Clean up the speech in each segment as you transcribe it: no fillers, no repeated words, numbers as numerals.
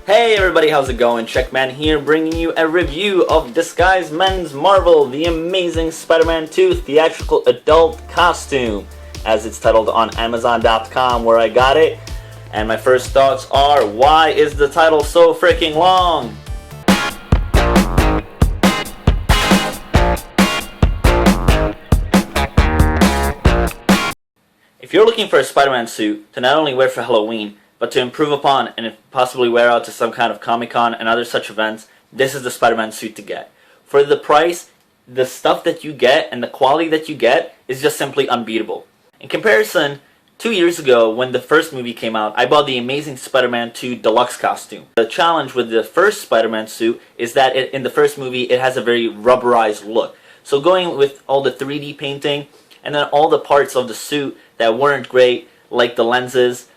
Hey everybody, how's it going? Checkman here, bringing you a review of Disguised Men's Marvel, The Amazing Spider-Man 2 Theatrical Adult Costume, as it's titled on Amazon.com, where I got it. And my first thoughts are, why is the title so freaking long? If you're looking for a Spider-Man suit to not only wear for Halloween, but to improve upon and possibly wear out to some kind of Comic-Con and other such events, this is the Spider-Man suit to get. For the price, the stuff that you get and the quality that you get is just simply unbeatable. In comparison, 2 years ago when the first movie came out, I bought the Amazing Spider-Man 2 Deluxe costume. The challenge with the first Spider-Man suit is that in the first movie it has a very rubberized look. So going with all the 3D painting and then all the parts of the suit that weren't great, like the lenses,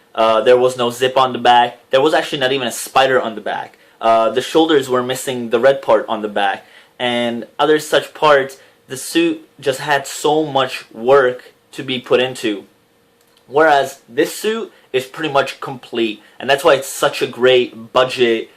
there was no zip on the back. There was actually not even a spider on the back. The shoulders were missing the red part on the back. And other such parts, the suit just had so much work to be put into. Whereas this suit is pretty much complete. And that's why it's such a great budget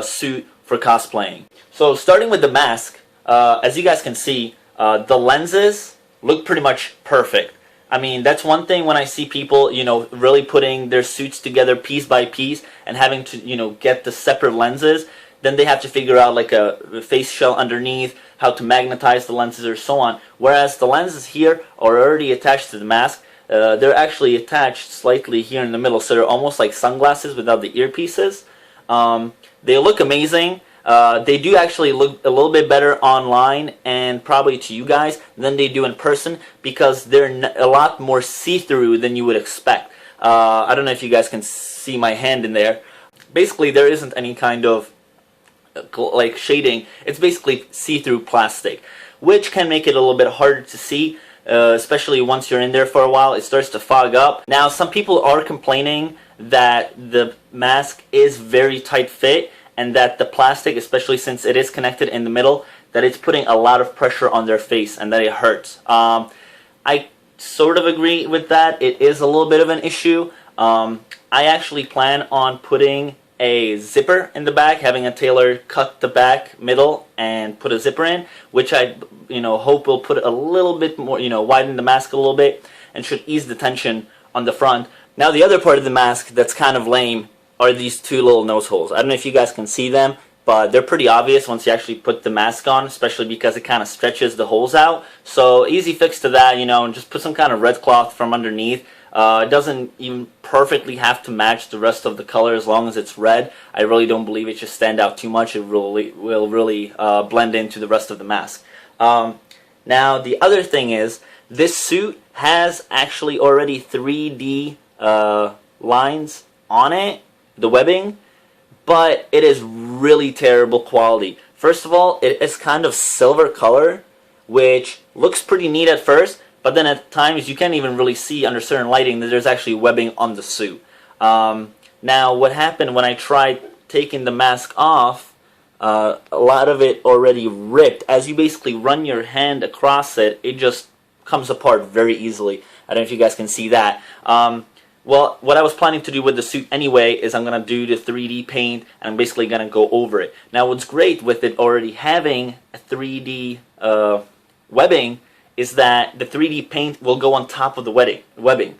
suit for cosplaying. So starting with the mask, as you guys can see, the lenses look pretty much perfect. I mean, that's one thing when I see people, really putting their suits together piece by piece and having to, get the separate lenses. Then they have to figure out like a face shell underneath, how to magnetize the lenses or so on. Whereas the lenses here are already attached to the mask. They're actually attached slightly here in the middle, so they're almost like sunglasses without the earpieces. They look amazing. They do actually look a little bit better online and probably to you guys than they do in person because they're a lot more see-through than you would expect. I don't know if you guys can see my hand in there. Basically, there isn't any kind of like shading. It's basically see-through plastic, which can make it a little bit harder to see, especially once you're in there for a while. It starts to fog up. Now, some people are complaining that the mask is very tight fit, and that the plastic, especially since it is connected in the middle, that it's putting a lot of pressure on their face and that it hurts. I sort of agree with that. It is a little bit of an issue. I actually plan on putting a zipper in the back, having a tailor cut the back middle and put a zipper in, which I hope will put a little bit more, widen the mask a little bit and should ease the tension on the front. Now the other part of the mask that's kind of lame are these two little nose holes. I don't know if you guys can see them, but they're pretty obvious once you actually put the mask on, especially because it kind of stretches the holes out. So easy fix to that, and just put some kind of red cloth from underneath. It doesn't even perfectly have to match the rest of the color as long as it's red. I really don't believe it should stand out too much. It will really blend into the rest of the mask. Now the other thing is, this suit has actually already 3D lines on it, the webbing, but it is really terrible quality. First of all, it is kind of silver color, which looks pretty neat at first, but then at times you can't even really see under certain lighting that there's actually webbing on the suit. Now what happened when I tried taking the mask off, a lot of it already ripped. As you basically run your hand across it, it just comes apart very easily. I don't know if you guys can see that. Well, what I was planning to do with the suit anyway is I'm going to do the 3D paint and I'm basically going to go over it. Now what's great with it already having a 3D webbing is that the 3D paint will go on top of the webbing.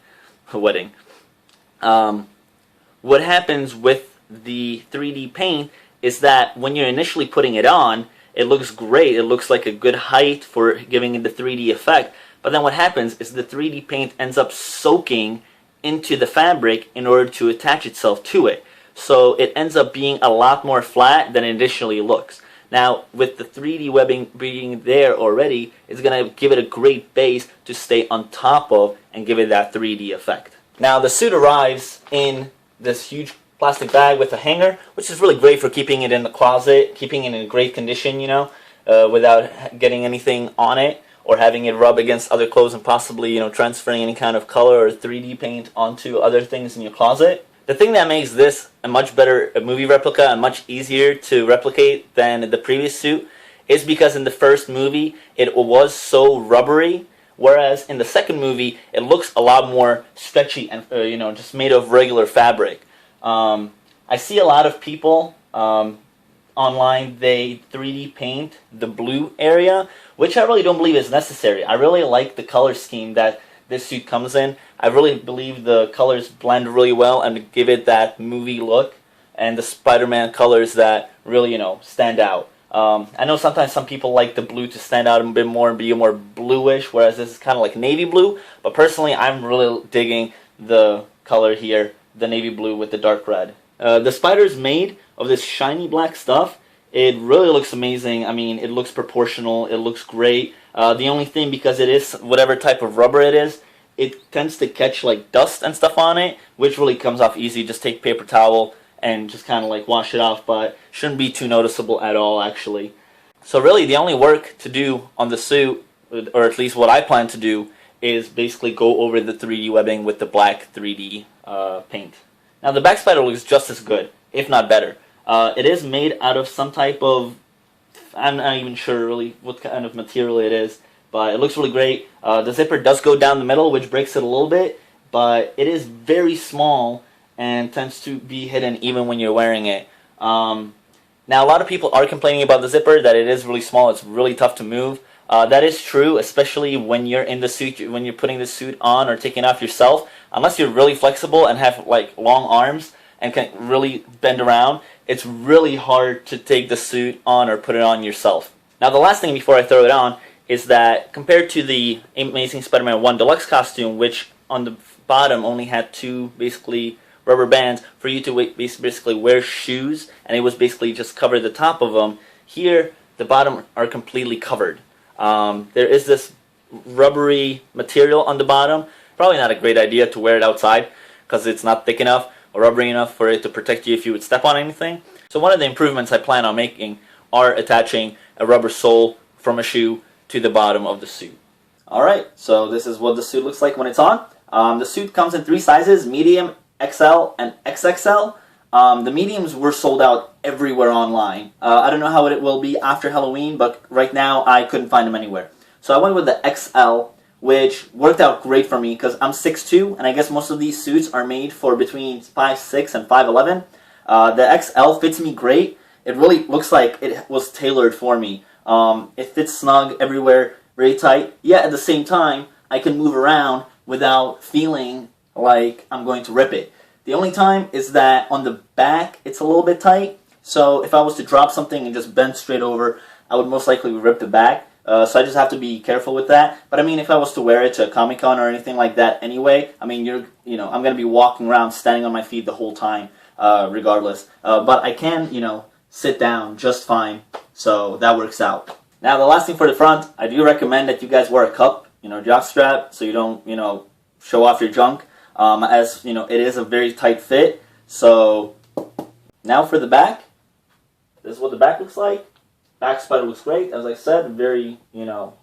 What happens with the 3D paint is that when you're initially putting it on, it looks great. It looks like a good height for giving it the 3D effect. But then what happens is the 3D paint ends up soaking into the fabric in order to attach itself to it. So it ends up being a lot more flat than it initially looks. Now with the 3D webbing being there already, it's going to give it a great base to stay on top of and give it that 3D effect. Now the suit arrives in this huge plastic bag with a hanger, which is really great for keeping it in the closet, keeping it in great condition, without getting anything on it, or having it rub against other clothes and possibly, transferring any kind of color or 3D paint onto other things in your closet. The thing that makes this a much better movie replica and much easier to replicate than the previous suit is because in the first movie it was so rubbery, whereas in the second movie it looks a lot more stretchy and just made of regular fabric. I see a lot of people online, they 3D paint the blue area, which I really don't believe is necessary. I really like the color scheme that this suit comes in. I really believe the colors blend really well and give it that movie look, and the Spider-Man colors that really, stand out. I know sometimes some people like the blue to stand out a bit more and be more bluish, whereas this is kind of like navy blue, but personally I'm really digging the color here, the navy blue with the dark red. The spider's made of this shiny black stuff. It really looks amazing. I mean, it looks proportional, it looks great. The only thing, because it is whatever type of rubber it is, it tends to catch like dust and stuff on it, which really comes off easy. Just take paper towel and just kind of like wash it off, but shouldn't be too noticeable at all actually. So really the only work to do on the suit, or at least what I plan to do, is basically go over the 3D webbing with the black 3D paint. Now the back spider looks just as good, if not better. It is made out of some type of, I'm not even sure really what kind of material it is, but it looks really great. The zipper does go down the middle, which breaks it a little bit, but it is very small and tends to be hidden even when you're wearing it. Now a lot of people are complaining about the zipper, that it is really small, it's really tough to move. That is true, especially when you're in the suit, when you're putting the suit on or taking it off yourself. Unless you're really flexible and have like long arms and can really bend around, it's really hard to take the suit on or put it on yourself. Now the last thing before I throw it on is that compared to the Amazing Spider-Man 1 Deluxe costume, which on the bottom only had two basically rubber bands for you to basically wear shoes, and it was basically just cover the top of them, here the bottom are completely covered. There is this rubbery material on the bottom. Probably not a great idea to wear it outside because it's not thick enough or rubbery enough for it to protect you if you would step on anything. So one of the improvements I plan on making are attaching a rubber sole from a shoe to the bottom of the suit. Alright, so this is what the suit looks like when it's on. The suit comes in 3 sizes, medium, XL, and XXL. The mediums were sold out everywhere online. I don't know how it will be after Halloween, but right now I couldn't find them anywhere. So I went with the XL, which worked out great for me because I'm 6'2", and I guess most of these suits are made for between 5'6" and 5'11". The XL fits me great. It really looks like it was tailored for me. It fits snug everywhere, very tight. Yet at the same time, I can move around without feeling like I'm going to rip it. The only time is that on the back, it's a little bit tight. So if I was to drop something and just bend straight over, I would most likely rip the back. So I just have to be careful with that. But I mean, if I was to wear it to a Comic-Con or anything like that anyway, I mean, I'm going to be walking around, standing on my feet the whole time, regardless. But I can, sit down just fine. So that works out. Now, the last thing for the front, I do recommend that you guys wear a cup, jock strap, so you don't, show off your junk. As it is a very tight fit. So now for the back, this is what the back looks like. Back spider looks great, as I said, very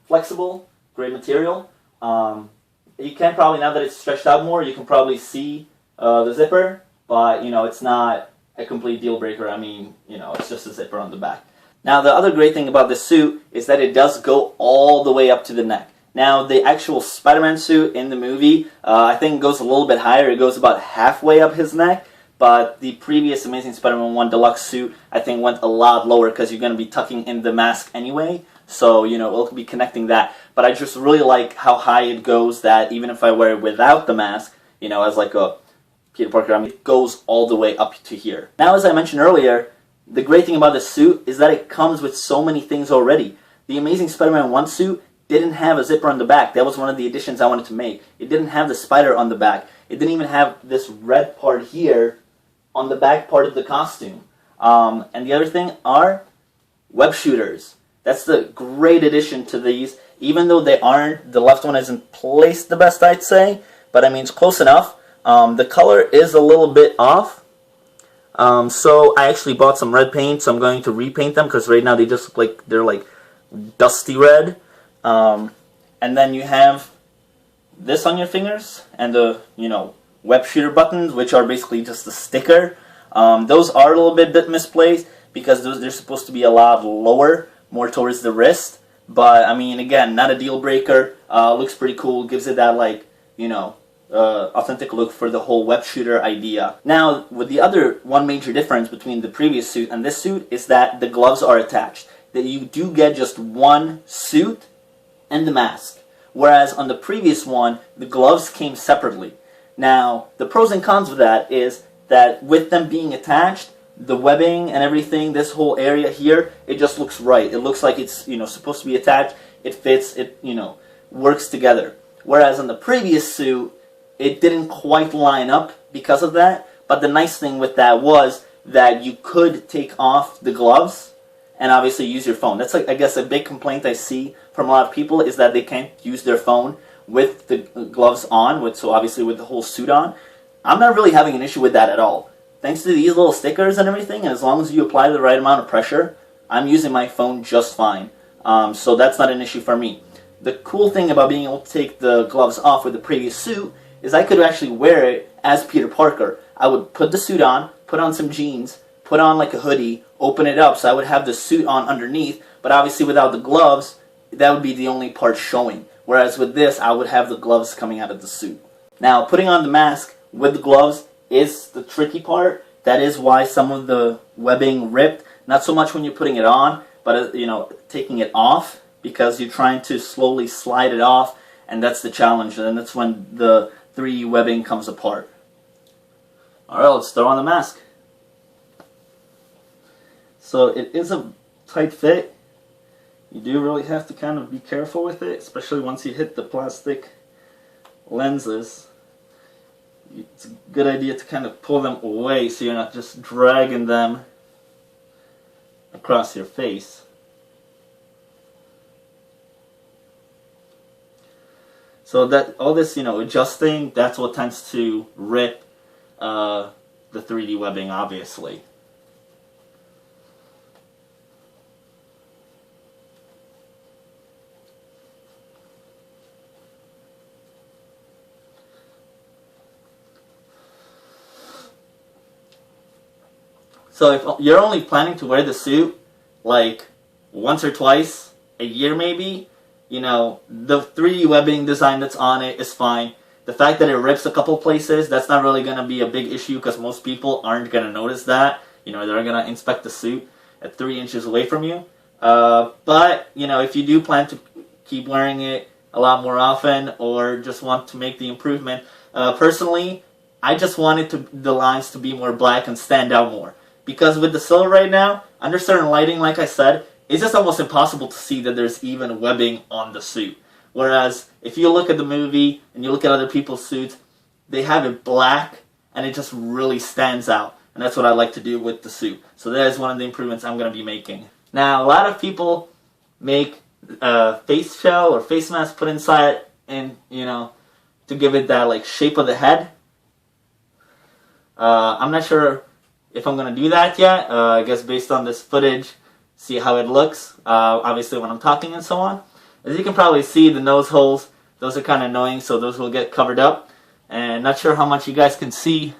flexible, great material. You can probably, now that it's stretched out more, you can probably see the zipper, but it's not a complete deal breaker. I mean, it's just a zipper on the back. Now the other great thing about this suit is that it does go all the way up to the neck. Now, the actual Spider-Man suit in the movie, I think goes a little bit higher. It goes about halfway up his neck. But the previous Amazing Spider-Man 1 Deluxe suit, I think, went a lot lower because you're going to be tucking in the mask anyway. So, it'll be connecting that. But I just really like how high it goes, that even if I wear it without the mask, as like a Peter Parker, it goes all the way up to here. Now, as I mentioned earlier, the great thing about this suit is that it comes with so many things already. The Amazing Spider-Man 1 suit didn't have a zipper on the back. That was one of the additions I wanted to make. It didn't have the spider on the back. It didn't even have this red part here on the back part of the costume. And the other thing are web shooters. That's the great addition to these. Even though they aren't, the left one isn't placed the best, I'd say. But I mean, it's close enough. The color is a little bit off. So I actually bought some red paint, so I'm going to repaint them because right now they just look like they're like dusty red. And then you have this on your fingers, and the, web shooter buttons, which are basically just a sticker. Those are a little bit misplaced, because they're supposed to be a lot lower, more towards the wrist. But, I mean, again, not a deal breaker. Looks pretty cool, gives it that, like, authentic look for the whole web shooter idea. Now, with the other one major difference between the previous suit and this suit is that the gloves are attached. That you do get just one suit and the mask. Whereas on the previous one, the gloves came separately. Now, the pros and cons of that is that with them being attached, the webbing and everything, this whole area here, it just looks right. It looks like it's, supposed to be attached. It fits, it, works together. Whereas on the previous suit, it didn't quite line up because of that. But the nice thing with that was that you could take off the gloves and obviously use your phone. That's, like, I guess, a big complaint I see from a lot of people is that they can't use their phone with the gloves on, so obviously with the whole suit on. I'm not really having an issue with that at all. Thanks to these little stickers and everything, and as long as you apply the right amount of pressure, I'm using my phone just fine. So that's not an issue for me. The cool thing about being able to take the gloves off with the previous suit is I could actually wear it as Peter Parker. I would put the suit on, put on some jeans, put on like a hoodie, open it up, so I would have the suit on underneath, but obviously without the gloves, that would be the only part showing. Whereas with this, I would have the gloves coming out of the suit. Now, putting on the mask with the gloves is the tricky part. That is why some of the webbing ripped. Not so much when you're putting it on, but taking it off, because you're trying to slowly slide it off, and that's the challenge, and that's when the 3D webbing comes apart. Alright, let's throw on the mask. So it is a tight fit. You do really have to kind of be careful with it, especially once you hit the plastic lenses. It's a good idea to kind of pull them away so you're not just dragging them across your face. So that all this, adjusting, that's what tends to rip the 3D webbing, obviously. So if you're only planning to wear the suit like once or twice a year maybe, the 3D webbing design that's on it is fine. The fact that it rips a couple places, that's not really going to be a big issue because most people aren't going to notice that. They're going to inspect the suit at 3 inches away from you. But, if you do plan to keep wearing it a lot more often or just want to make the improvement, personally, I just wanted the lines to be more black and stand out more. Because with the silver right now, under certain lighting, like I said, it's just almost impossible to see that there's even webbing on the suit. Whereas, if you look at the movie and you look at other people's suits, they have it black and it just really stands out. And that's what I like to do with the suit. So that is one of the improvements I'm going to be making. Now, a lot of people make face shell or face mask put inside and, to give it that shape of the head. I'm not sure if I'm going to do that yet. I guess based on this footage, see how it looks, obviously when I'm talking and so on. As you can probably see, the nose holes, those are kind of annoying, so those will get covered up. And not sure how much you guys can see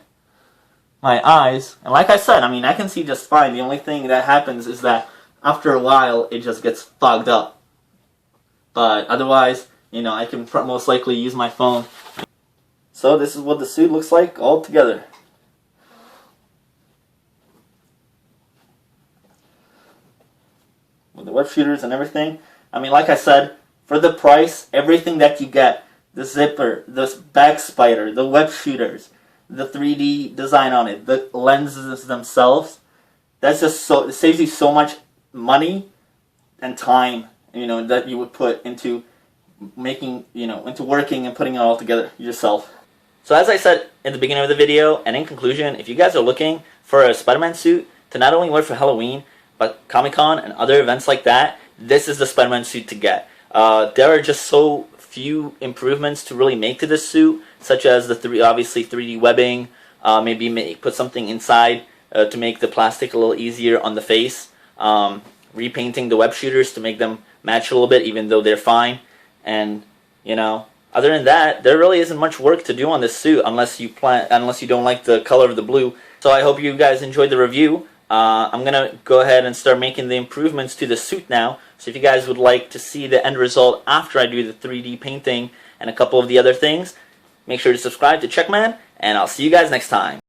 my eyes. And like I said, I can see just fine. The only thing that happens is that after a while, it just gets fogged up. But otherwise, I can most likely use my phone. So this is what the suit looks like all together. With the web shooters and everything. Like I said, for the price, everything that you get, the zipper, the back spider, the web shooters, the 3D design on it, the lenses themselves, that's just it saves you so much money and time, that you would put into making, into working and putting it all together yourself. So as I said in the beginning of the video, and in conclusion, if you guys are looking for a Spider-Man suit to not only wear for Halloween, but Comic-Con and other events like that, this is the Spider-Man suit to get. There are just so few improvements to really make to this suit, such as obviously 3D webbing, maybe put something inside to make the plastic a little easier on the face, repainting the web shooters to make them match a little bit, even though they're fine. And other than that, there really isn't much work to do on this suit unless you don't like the color of the blue. So I hope you guys enjoyed the review. I'm going to go ahead and start making the improvements to the suit now. So if you guys would like to see the end result after I do the 3D painting and a couple of the other things, Make sure to subscribe to Checkman, and I'll see you guys next time.